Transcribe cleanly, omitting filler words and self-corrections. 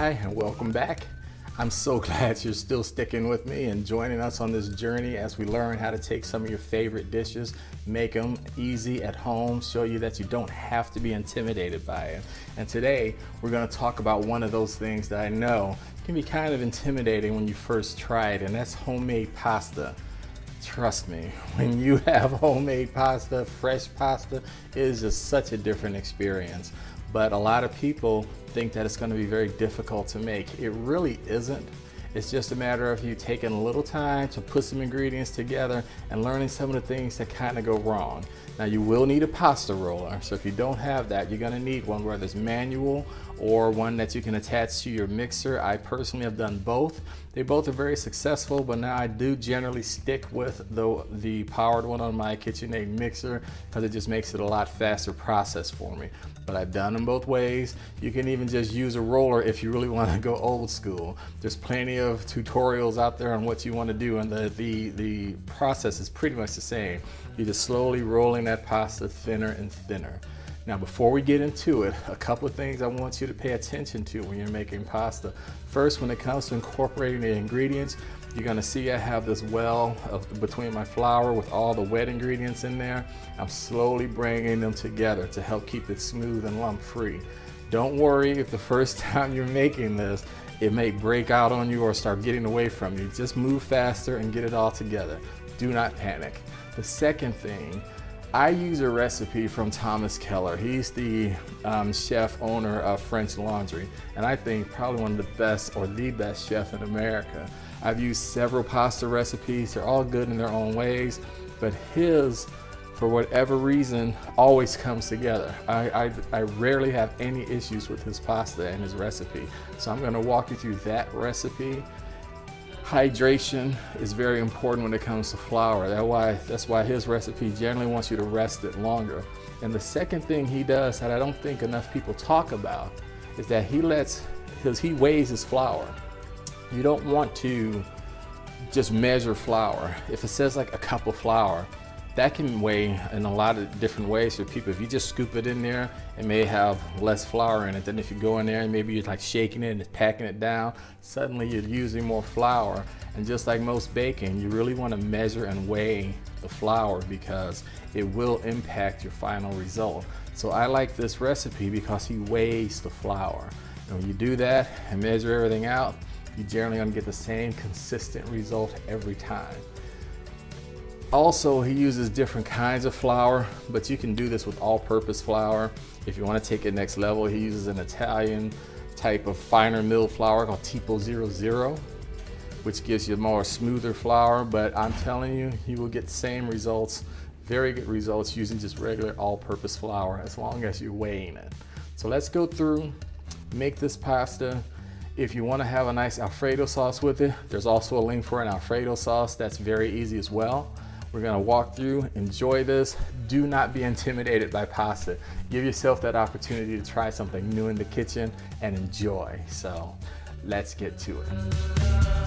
Hi, and welcome back. I'm so glad you're still sticking with me and joining us on this journey as we learn how to take some of your favorite dishes, make them easy at home, show you that you don't have to be intimidated by it. And today, we're gonna talk about one of those things that I know can be kind of intimidating when you first try it, and that's homemade pasta. Trust me, when you have homemade pasta, fresh pasta, it is just such a different experience. But a lot of people think that it's going to be very difficult to make. It really isn't. It's just a matter of you taking a little time to put some ingredients together and learning some of the things that kind of go wrong. Now you will need a pasta roller, so if you don't have that, you're going to need one, whether it's manual or one that you can attach to your mixer. I personally have done both. They both are very successful, but now I do generally stick with the powered one on my KitchenAid mixer because it just makes it a lot faster process for me. But I've done them both ways. You can even just use a roller if you really want to go old school. There's plenty of tutorials out there on what you want to do, and the process is pretty much the same. You're just slowly rolling that pasta thinner and thinner. Now before we get into it, a couple of things I want you to pay attention to when you're making pasta. First, when it comes to incorporating the ingredients, you're gonna see I have this well between my flour with all the wet ingredients in there. I'm slowly bringing them together to help keep it smooth and lump free. Don't worry if the first time you're making this, it may break out on you or start getting away from you. Just move faster and get it all together. Do not panic. The second thing, I use a recipe from Thomas Keller. He's the chef owner of French Laundry, and I think probably one of the best or the best chef in America. I've used several pasta recipes. They're all good in their own ways, but his, for whatever reason, always comes together. I rarely have any issues with his pasta and his recipe. So I'm gonna walk you through that recipe. Hydration is very important when it comes to flour. That's why his recipe generally wants you to rest it longer. And the second thing he does that I don't think enough people talk about is that he weighs his flour. You don't want to just measure flour. If it says like a cup of flour, that can weigh in a lot of different ways for people. If you just scoop it in there, it may have less flour in it than if you go in there and maybe you're like shaking it and packing it down, suddenly you're using more flour. And just like most baking, you really want to measure and weigh the flour because it will impact your final result. So I like this recipe because he weighs the flour. And when you do that and measure everything out, you're generally going to get the same consistent result every time. Also, he uses different kinds of flour, but you can do this with all-purpose flour. If you want to take it next level, he uses an Italian type of finer milled flour called Tipo 00, which gives you more smoother flour, but I'm telling you, you will get the same results, very good results using just regular all-purpose flour as long as you're weighing it. So let's go through, make this pasta. If you want to have a nice Alfredo sauce with it, there's also a link for an Alfredo sauce that's very easy as well. We're gonna walk through, enjoy this. Do not be intimidated by pasta. Give yourself that opportunity to try something new in the kitchen and enjoy. So let's get to it.